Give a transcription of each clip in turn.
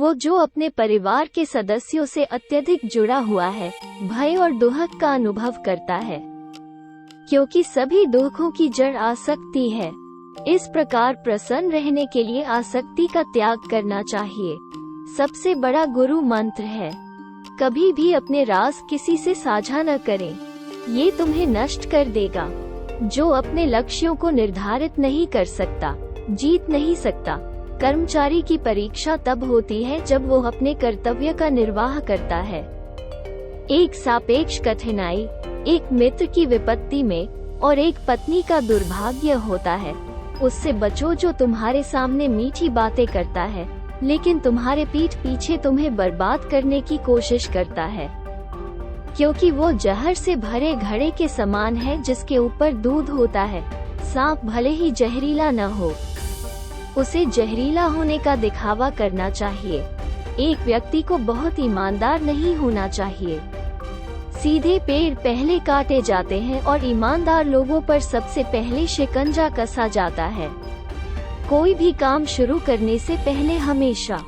वो जो अपने परिवार के सदस्यों से अत्यधिक जुड़ा हुआ है, भय और दुख का अनुभव करता है, क्योंकि सभी दुखों की जड़ आसक्ति है। इस प्रकार प्रसन्न रहने के लिए आसक्ति का त्याग करना चाहिए। सबसे बड़ा गुरु मंत्र है, कभी भी अपने राज किसी से साझा न करें, ये तुम्हें नष्ट कर देगा। जो अपने लक्ष्यों को निर्धारित नहीं कर सकता, जीत नहीं सकता। कर्मचारी की परीक्षा तब होती है जब वो अपने कर्तव्य का निर्वाह करता है। एक सापेक्ष कठिनाई, एक मित्र की विपत्ति में और एक पत्नी का दुर्भाग्य होता है। उससे बचो जो तुम्हारे सामने मीठी बातें करता है, लेकिन तुम्हारे पीठ पीछे तुम्हें बर्बाद करने की कोशिश करता है, क्योंकि वो जहर से भरे घड़े के समान है जिसके ऊपर दूध होता है। सांप भले ही जहरीला न हो, उसे जहरीला होने का दिखावा करना चाहिए। एक व्यक्ति को बहुत ईमानदार नहीं होना चाहिए। सीधे पेड़ पहले काटे जाते हैं और ईमानदार लोगों पर सबसे पहले शिकंजा कसा जाता है। कोई भी काम शुरू करने से पहले हमेशा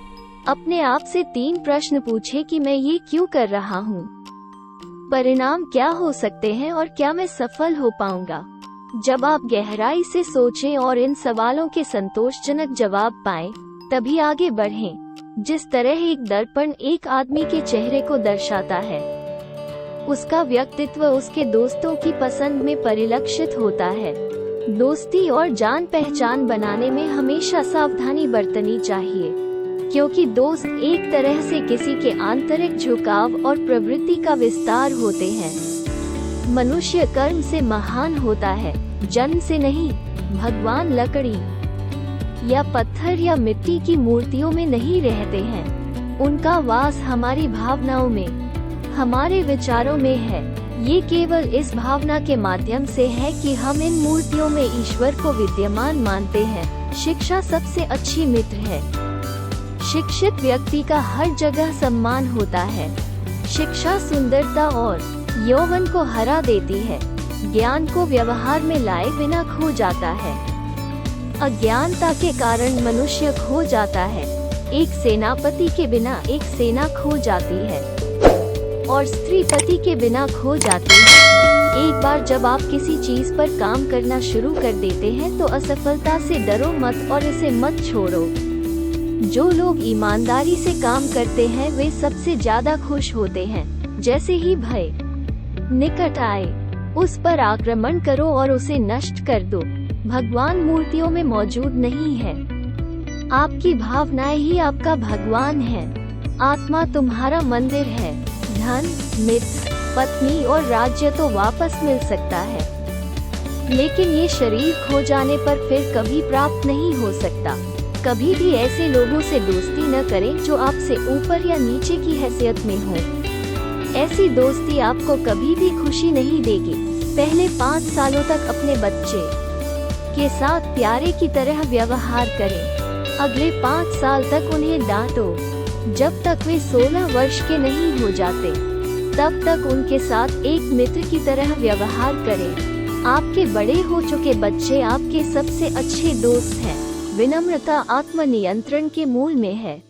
अपने आप से 3 प्रश्न पूछे कि मैं ये क्यों कर रहा हूँ, परिणाम क्या हो सकते हैं और क्या मैं सफल हो पाऊंगा। जब आप गहराई से सोचें और इन सवालों के संतोषजनक जवाब पाएं, तभी आगे बढ़ें। जिस तरह एक दर्पण एक आदमी के चेहरे को दर्शाता है, उसका व्यक्तित्व उसके दोस्तों की पसंद में परिलक्षित होता है। दोस्ती और जान पहचान बनाने में हमेशा सावधानी बरतनी चाहिए, क्योंकि दोस्त एक तरह से किसी के आंतरिक झुकाव और प्रवृत्ति का विस्तार होते हैं। मनुष्य कर्म से महान होता है, जन्म से नहीं। भगवान लकड़ी या पत्थर या मिट्टी की मूर्तियों में नहीं रहते हैं, उनका वास हमारी भावनाओं में, हमारे विचारों में है। ये केवल इस भावना के माध्यम से है कि हम इन मूर्तियों में ईश्वर को विद्यमान मानते हैं। शिक्षा सबसे अच्छी मित्र है। शिक्षित व्यक्ति का हर जगह सम्मान होता है। शिक्षा सुंदरता और यौवन को हरा देती है, ज्ञान को व्यवहार में लाए बिना खो जाता है। अज्ञानता के कारण मनुष्य खो जाता है। एक सेनापति के बिना एक सेना खो जाती है और स्त्री पति के बिना खो जाती है। एक बार जब आप किसी चीज पर काम करना शुरू कर देते हैं तो असफलता से डरो मत और इसे मत छोड़ो। जो लोग ईमानदारी से काम करते हैं वे सबसे ज्यादा खुश होते हैं। जैसे ही भय निकट आए, उस पर आक्रमण करो और उसे नष्ट कर दो। भगवान मूर्तियों में मौजूद नहीं है, आपकी भावनाएं ही आपका भगवान है। आत्मा तुम्हारा मंदिर है। धन, मित्र, पत्नी और राज्य तो वापस मिल सकता है, लेकिन ये शरीर खो जाने पर फिर कभी प्राप्त नहीं हो सकता। कभी भी ऐसे लोगों से दोस्ती न करें जो आपसे ऊपर या नीचे की हैसियत में हो। ऐसी दोस्ती आपको कभी भी खुशी नहीं देगी। पहले 5 सालों तक अपने बच्चे के साथ प्यारे की तरह व्यवहार करें। अगले 5 साल तक उन्हें डांटो। जब तक वे 16 वर्ष के नहीं हो जाते, तब तक उनके साथ एक मित्र की तरह व्यवहार करें। आपके बड़े हो चुके बच्चे आपके सबसे अच्छे दोस्त हैं। विनम्रता आत्मनियंत्रण के मूल में है।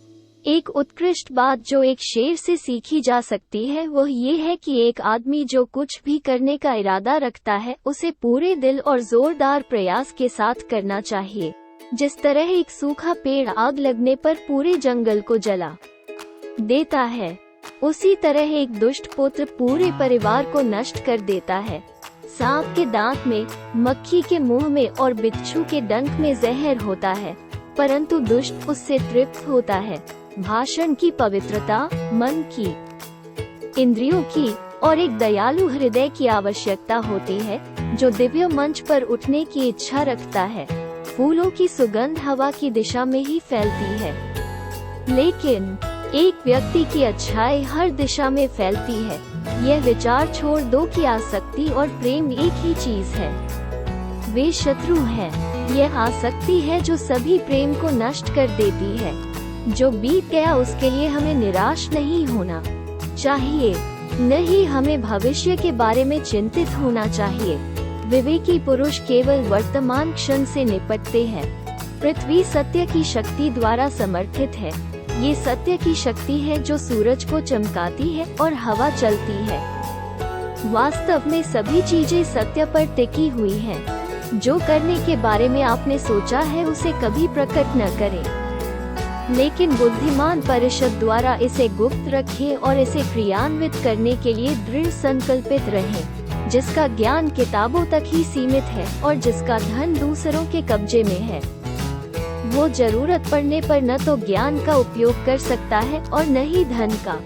एक उत्कृष्ट बात जो एक शेर से सीखी जा सकती है वह ये है कि एक आदमी जो कुछ भी करने का इरादा रखता है उसे पूरे दिल और जोरदार प्रयास के साथ करना चाहिए। जिस तरह एक सूखा पेड़ आग लगने पर पूरे जंगल को जला देता है, उसी तरह एक दुष्ट पुत्र पूरे परिवार को नष्ट कर देता है। सांप के दांत में, मक्खी के मुंह में और बिच्छू के डंक में जहर होता है, परंतु दुष्ट उससे तृप्त होता है। भाषण की पवित्रता, मन की, इंद्रियों की और एक दयालु हृदय की आवश्यकता होती है, जो दिव्य मंच पर उठने की इच्छा रखता है। फूलों की सुगंध हवा की दिशा में ही फैलती है, लेकिन एक व्यक्ति की अच्छाई हर दिशा में फैलती है। यह विचार छोड़ दो कि आसक्ति और प्रेम एक ही चीज है। वे शत्रु हैं। यह आसक्ति है जो सभी प्रेम को नष्ट कर देती है। जो बीत गया उसके लिए हमें निराश नहीं होना चाहिए, न ही हमें भविष्य के बारे में चिंतित होना चाहिए। विवेकी पुरुष केवल वर्तमान क्षण से निपटते हैं। पृथ्वी सत्य की शक्ति द्वारा समर्थित है। ये सत्य की शक्ति है जो सूरज को चमकाती है और हवा चलती है। वास्तव में सभी चीजें सत्य पर टिकी हुई हैं। जो करने के बारे में आपने सोचा है उसे कभी प्रकट न करें, लेकिन बुद्धिमान परिषद द्वारा इसे गुप्त रखें और इसे क्रियान्वित करने के लिए दृढ़ संकल्पित रहें। जिसका ज्ञान किताबों तक ही सीमित है और जिसका धन दूसरों के कब्जे में है, वो जरूरत पड़ने पर न तो ज्ञान का उपयोग कर सकता है और न ही धन का।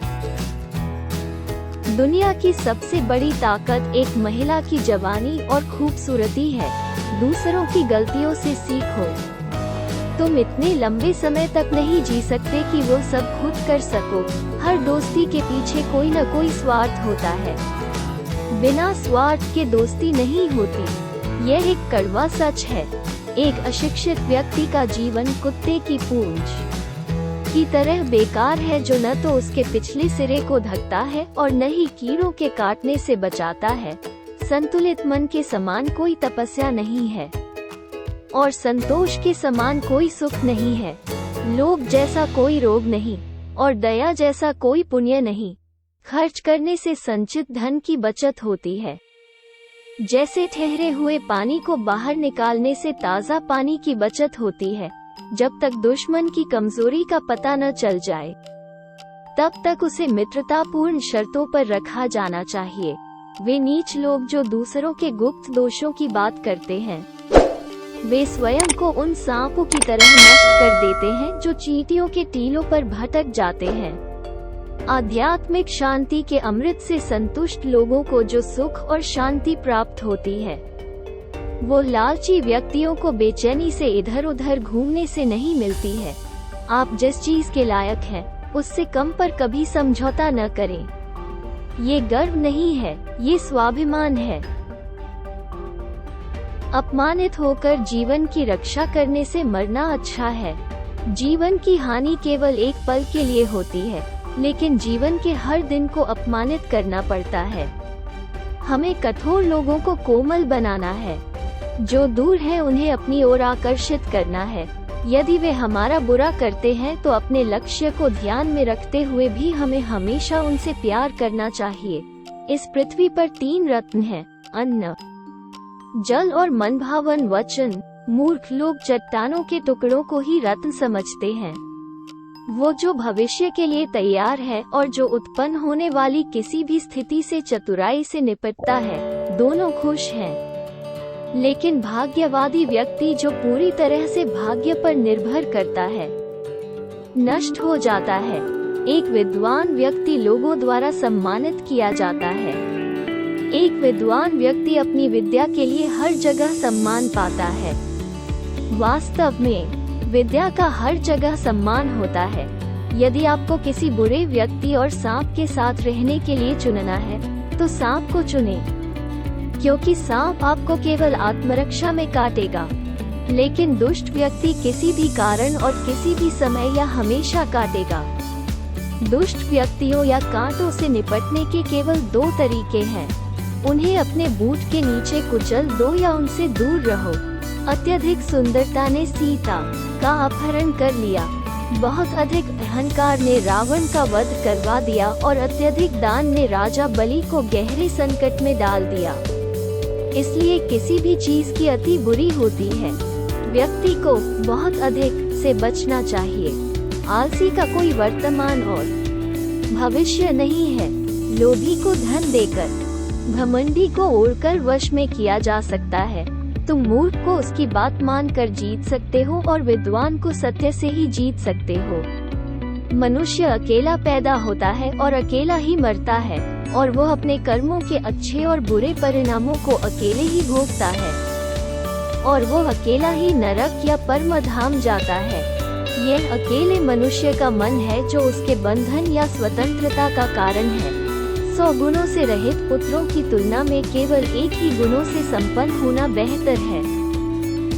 दुनिया की सबसे बड़ी ताकत एक महिला की जवानी और खूबसूरती है। दूसरों की गलतियों से सीखो। तुम इतने लंबे समय तक नहीं जी सकते कि वो सब खुद कर सको। हर दोस्ती के पीछे कोई न कोई स्वार्थ होता है। बिना स्वार्थ के दोस्ती नहीं होती। यह एक कड़वा सच है। एक अशिक्षित व्यक्ति का जीवन कुत्ते की पूंछ की तरह बेकार है, जो न तो उसके पिछले सिरे को ढकता है और न ही कीड़ों के काटने से बचाता है। संतुलित मन के समान कोई तपस्या नहीं है और संतोष के समान कोई सुख नहीं है। लोभ जैसा कोई रोग नहीं और दया जैसा कोई पुण्य नहीं। खर्च करने से संचित धन की बचत होती है। जैसे ठहरे हुए पानी को बाहर निकालने से ताज़ा पानी की बचत होती है। जब तक दुश्मन की कमजोरी का पता न चल जाए, तब तक उसे मित्रतापूर्ण शर्तों पर रखा जाना चाहिए। वे नीच लोग जो दूसरों के गुप्त दोषों की बात करते हैं, वे स्वयं को उन सांपों की तरह नष्ट कर देते हैं जो चींटियों के टीलों पर भटक जाते हैं। आध्यात्मिक शांति के अमृत से संतुष्ट लोगों को जो सुख और शांति प्राप्त होती है, वो लालची व्यक्तियों को बेचैनी से इधर उधर घूमने से नहीं मिलती है। आप जिस चीज के लायक हैं, उससे कम पर कभी समझौता न करें। ये गर्व नहीं है, ये स्वाभिमान है। अपमानित होकर जीवन की रक्षा करने से मरना अच्छा है। जीवन की हानि केवल एक पल के लिए होती है, लेकिन जीवन के हर दिन को अपमानित करना पड़ता है। हमें कठोर लोगों को कोमल बनाना है। जो दूर है उन्हें अपनी ओर आकर्षित करना है। यदि वे हमारा बुरा करते हैं तो अपने लक्ष्य को ध्यान में रखते हुए भी हमें हमेशा उनसे प्यार करना चाहिए। इस पृथ्वी पर 3 रत्न हैं: अन्न, जल और मनभावन वचन। मूर्ख लोग चट्टानों के टुकड़ों को ही रत्न समझते हैं। वो जो भविष्य के लिए तैयार है और जो उत्पन्न होने वाली किसी भी स्थिति से चतुराई से निपटता है, दोनों खुश हैं। लेकिन भाग्यवादी व्यक्ति जो पूरी तरह से भाग्य पर निर्भर करता है, नष्ट हो जाता है। एक विद्वान व्यक्ति लोगों द्वारा सम्मानित किया जाता है। एक विद्वान व्यक्ति अपनी विद्या के लिए हर जगह सम्मान पाता है। वास्तव में विद्या का हर जगह सम्मान होता है। यदि आपको किसी बुरे व्यक्ति और सांप के साथ रहने के लिए चुनना है, तो सांप को चुनें, क्योंकि सांप आपको केवल आत्मरक्षा में काटेगा, लेकिन दुष्ट व्यक्ति किसी भी कारण और किसी भी समय या हमेशा काटेगा। दुष्ट व्यक्तियों या कांटों से निपटने के केवल 2 तरीके हैं: उन्हें अपने बूट के नीचे कुचल दो या उनसे दूर रहो। अत्यधिक सुंदरता ने सीता का अपहरण कर लिया। बहुत अधिक अहंकार ने रावण का वध करवा दिया और अत्यधिक दान ने राजा बलि को गहरे संकट में डाल दिया। इसलिए किसी भी चीज की अति बुरी होती है। व्यक्ति को बहुत अधिक से बचना चाहिए। आलसी का कोई वर्तमान और भविष्य नहीं है। लोभी को धन देकर घमंडी को ओढ़कर वश में किया जा सकता है। तुम मूर्ख को उसकी बात मानकर जीत सकते हो और विद्वान को सत्य से ही जीत सकते हो। मनुष्य अकेला पैदा होता है और अकेला ही मरता है, और वो अपने कर्मों के अच्छे और बुरे परिणामों को अकेले ही भोगता है, और वो अकेला ही नरक या परम धाम जाता है। यह अकेले मनुष्य का मन है जो उसके बंधन या स्वतंत्रता का कारण है। 100 गुणों से रहित पुत्रों की तुलना में केवल एक ही गुणों से संपन्न होना बेहतर है,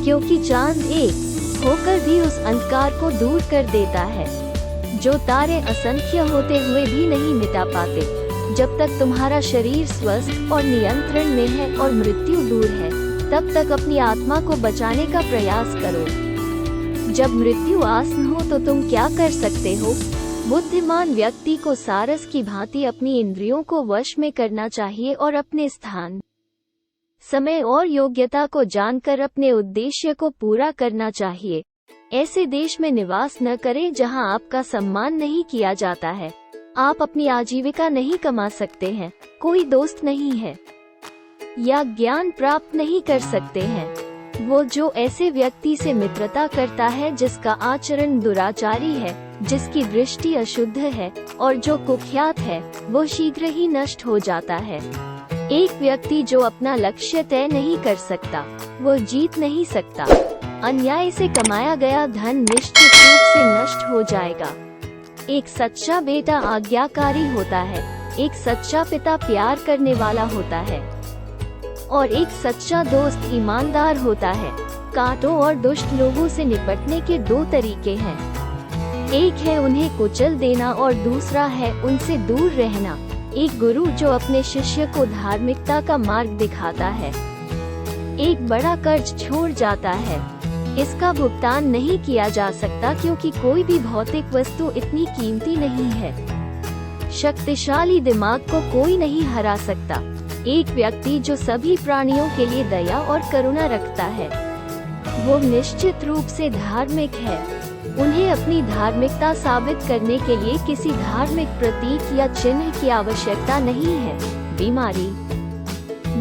क्योंकि चांद एक होकर भी उस अंधकार को दूर कर देता है जो तारे असंख्य होते हुए भी नहीं मिटा पाते। जब तक तुम्हारा शरीर स्वस्थ और नियंत्रण में है और मृत्यु दूर है, तब तक अपनी आत्मा को बचाने का प्रयास करो। जब मृत्यु आसन हो तो तुम क्या कर सकते हो? बुद्धिमान व्यक्ति को सारस की भांति अपनी इंद्रियों को वश में करना चाहिए और अपने स्थान, समय और योग्यता को जानकर अपने उद्देश्य को पूरा करना चाहिए। ऐसे देश में निवास न करें जहां आपका सम्मान नहीं किया जाता है। आप अपनी आजीविका नहीं कमा सकते हैं, कोई दोस्त नहीं है या ज्ञान प्राप्त नहीं कर सकते हैं। वो जो ऐसे व्यक्ति से मित्रता करता है जिसका आचरण दुराचारी है, जिसकी दृष्टि अशुद्ध है और जो कुख्यात है, वो शीघ्र ही नष्ट हो जाता है। एक व्यक्ति जो अपना लक्ष्य तय नहीं कर सकता, वो जीत नहीं सकता। अन्याय से कमाया गया धन निश्चित रूप से नष्ट हो जाएगा। एक सच्चा बेटा आज्ञाकारी होता है, एक सच्चा पिता प्यार करने वाला होता है और एक सच्चा दोस्त ईमानदार होता है। कांटों और दुष्ट लोगों से निपटने के दो तरीके हैं, एक है उन्हें कुचल देना और दूसरा है उनसे दूर रहना। एक गुरु जो अपने शिष्य को धार्मिकता का मार्ग दिखाता है, एक बड़ा कर्ज छोड़ जाता है। इसका भुगतान नहीं किया जा सकता क्योंकि कोई भी भौतिक वस्तु इतनी कीमती नहीं है। शक्तिशाली दिमाग को कोई नहीं हरा सकता। एक व्यक्ति जो सभी प्राणियों के लिए दया और करुणा रखता है, वो निश्चित रूप से धार्मिक है। उन्हें अपनी धार्मिकता साबित करने के लिए किसी धार्मिक प्रतीक या चिन्ह की आवश्यकता नहीं है। बीमारी,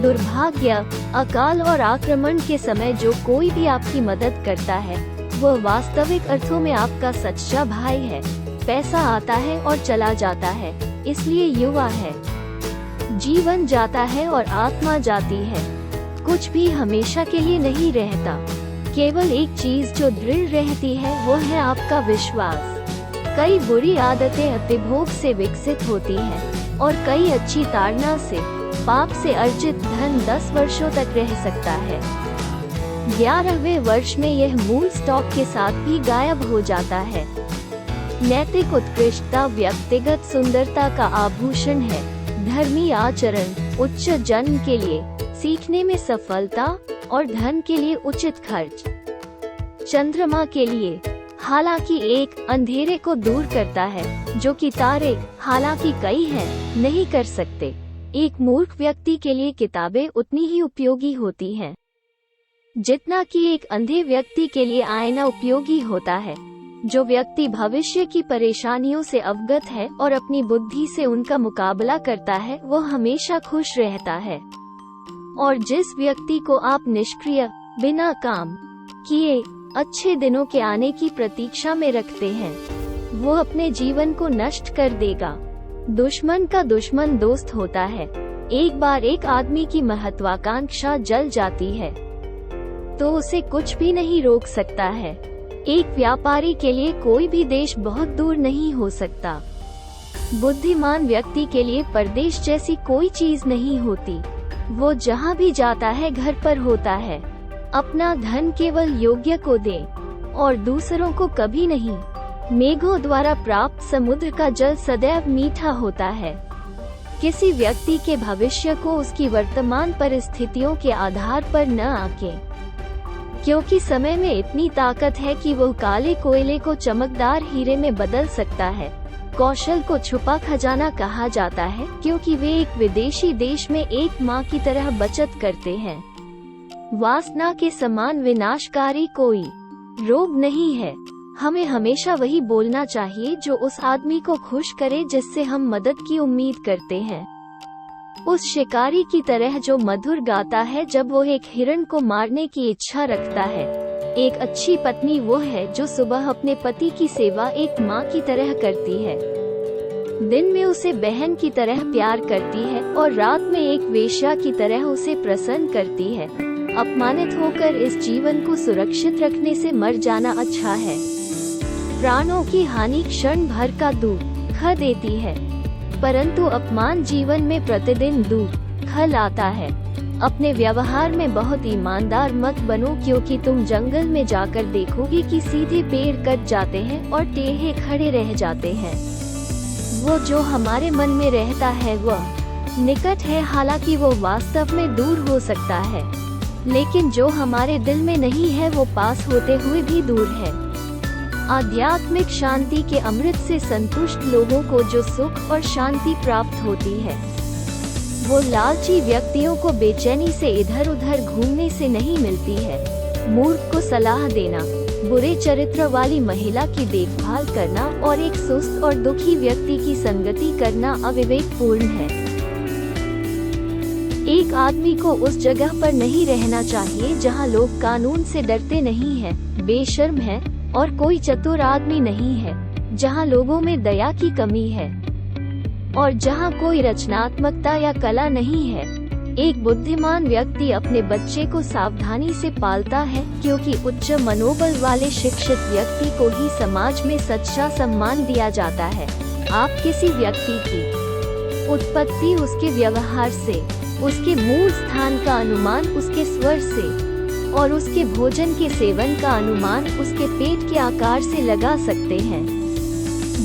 दुर्भाग्य, अकाल और आक्रमण के समय जो कोई भी आपकी मदद करता है, वह वास्तविक अर्थों में आपका सच्चा भाई है। पैसा आता है और चला जाता है, इसलिए युवा है। जीवन जाता है और आत्मा जाती है। कुछ भी हमेशा के लिए नहीं रहता। केवल एक चीज जो दृढ़ रहती है वो है आपका विश्वास। कई बुरी आदतें अतिभोग से विकसित होती हैं और कई अच्छी ताड़ना से, पाप से अर्जित धन 10 वर्षों तक रह सकता है। 11वें वर्ष में यह मूल स्टॉक के साथ भी गायब हो जाता है। नैतिक उत्कृष्टता व्यक्तिगत सुंदरता का आभूषण है। धर्मी आचरण, उच्च जन्म के लिए, सीखने में सफलता और धन के लिए उचित खर्च। चंद्रमा के लिए, हालांकि एक अंधेरे को दूर करता है जो कि तारे, हालांकि कई हैं, नहीं कर सकते। एक मूर्ख व्यक्ति के लिए किताबें उतनी ही उपयोगी होती हैं जितना कि एक अंधे व्यक्ति के लिए आईना उपयोगी होता है। जो व्यक्ति भविष्य की परेशानियों से अवगत है और अपनी बुद्धि से उनका मुकाबला करता है, वो हमेशा खुश रहता है। और जिस व्यक्ति को आप निष्क्रिय, बिना काम किए अच्छे दिनों के आने की प्रतीक्षा में रखते हैं, वो अपने जीवन को नष्ट कर देगा। दुश्मन का दुश्मन दोस्त होता है। एक बार एक आदमी की महत्वाकांक्षा जल जाती है तो उसे कुछ भी नहीं रोक सकता है। एक व्यापारी के लिए कोई भी देश बहुत दूर नहीं हो सकता। बुद्धिमान व्यक्ति के लिए परदेश जैसी कोई चीज नहीं होती। वो जहाँ भी जाता है घर पर होता है। अपना धन केवल योग्य को दे और दूसरों को कभी नहीं। मेघों द्वारा प्राप्त समुद्र का जल सदैव मीठा होता है। किसी व्यक्ति के भविष्य को उसकी वर्तमान परिस्थितियों के आधार पर न आंके, क्योंकि समय में इतनी ताकत है कि वो काले कोयले को चमकदार हीरे में बदल सकता है। कौशल को छुपा खजाना कहा जाता है क्योंकि वे एक विदेशी देश में एक माँ की तरह बचत करते हैं। वासना के समान विनाशकारी कोई रोग नहीं है। हमें हमेशा वही बोलना चाहिए जो उस आदमी को खुश करे जिससे हम मदद की उम्मीद करते हैं। उस शिकारी की तरह जो मधुर गाता है जब वो एक हिरण को मारने की इच्छा रखता है। एक अच्छी पत्नी वो है जो सुबह अपने पति की सेवा एक माँ की तरह करती है, दिन में उसे बहन की तरह प्यार करती है और रात में एक वेश्या की तरह उसे प्रसन्न करती है। अपमानित होकर इस जीवन को सुरक्षित रखने से मर जाना अच्छा है। प्राणों की हानि क्षण भर का दुख देती है, परंतु अपमान जीवन में प्रतिदिन दुख लाता है। अपने व्यवहार में बहुत ईमानदार मत बनो, क्योंकि तुम जंगल में जाकर देखोगे कि सीधे पेड़ कट जाते हैं और टेढ़े खड़े रह जाते हैं। वो जो हमारे मन में रहता है वह निकट है, हालांकि वो वास्तव में दूर हो सकता है, लेकिन जो हमारे दिल में नहीं है वो पास होते हुए भी दूर है। आध्यात्मिक शांति के अमृत से संतुष्ट लोगों को जो सुख और शांति प्राप्त होती है, वो लालची व्यक्तियों को बेचैनी से इधर उधर घूमने से नहीं मिलती है। मूर्ख को सलाह देना, बुरे चरित्र वाली महिला की देखभाल करना और एक सुस्त और दुखी व्यक्ति की संगति करना अविवेकपूर्ण है। एक आदमी को उस जगह पर नहीं रहना चाहिए जहां लोग कानून से डरते नहीं हैं, बेशर्म हैं और कोई चतुर आदमी नहीं है, जहां लोगों में दया की कमी है और जहां कोई रचनात्मकता या कला नहीं है। एक बुद्धिमान व्यक्ति अपने बच्चे को सावधानी से पालता है, क्योंकि उच्च मनोबल वाले शिक्षित व्यक्ति को ही समाज में सच्चा सम्मान दिया जाता है। आप किसी व्यक्ति की उत्पत्ति उसके व्यवहार से, उसके मूल स्थान का अनुमान उसके स्वर से और उसके भोजन के सेवन का अनुमान उसके पेट के आकार से लगा सकते हैं।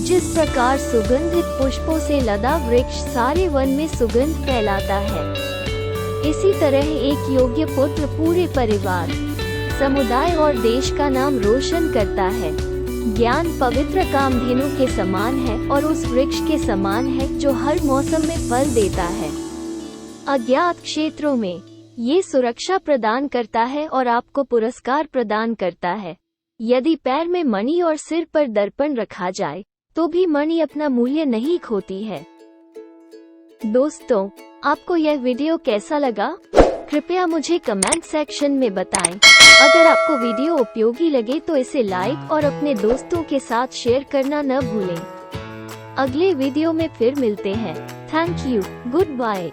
जिस प्रकार सुगंधित पुष्पों से लदा वृक्ष सारे वन में सुगंध फैलाता है, इसी तरह एक योग्य पुत्र पूरे परिवार, समुदाय और देश का नाम रोशन करता है। ज्ञान पवित्र कामधेनु के समान है और उस वृक्ष के समान है जो हर मौसम में फल देता है। अज्ञात क्षेत्रों में ये सुरक्षा प्रदान करता है और आपको पुरस्कार प्रदान करता है। यदि पैर में मणि और सिर पर दर्पण रखा जाए तो भी मणि अपना मूल्य नहीं खोती है। दोस्तों, आपको यह वीडियो कैसा लगा? कृपया मुझे कमेंट सेक्शन में बताएं। अगर आपको वीडियो उपयोगी लगे तो इसे लाइक और अपने दोस्तों के साथ शेयर करना न भूलें। अगले वीडियो में फिर मिलते हैं। Thank you. Good bye.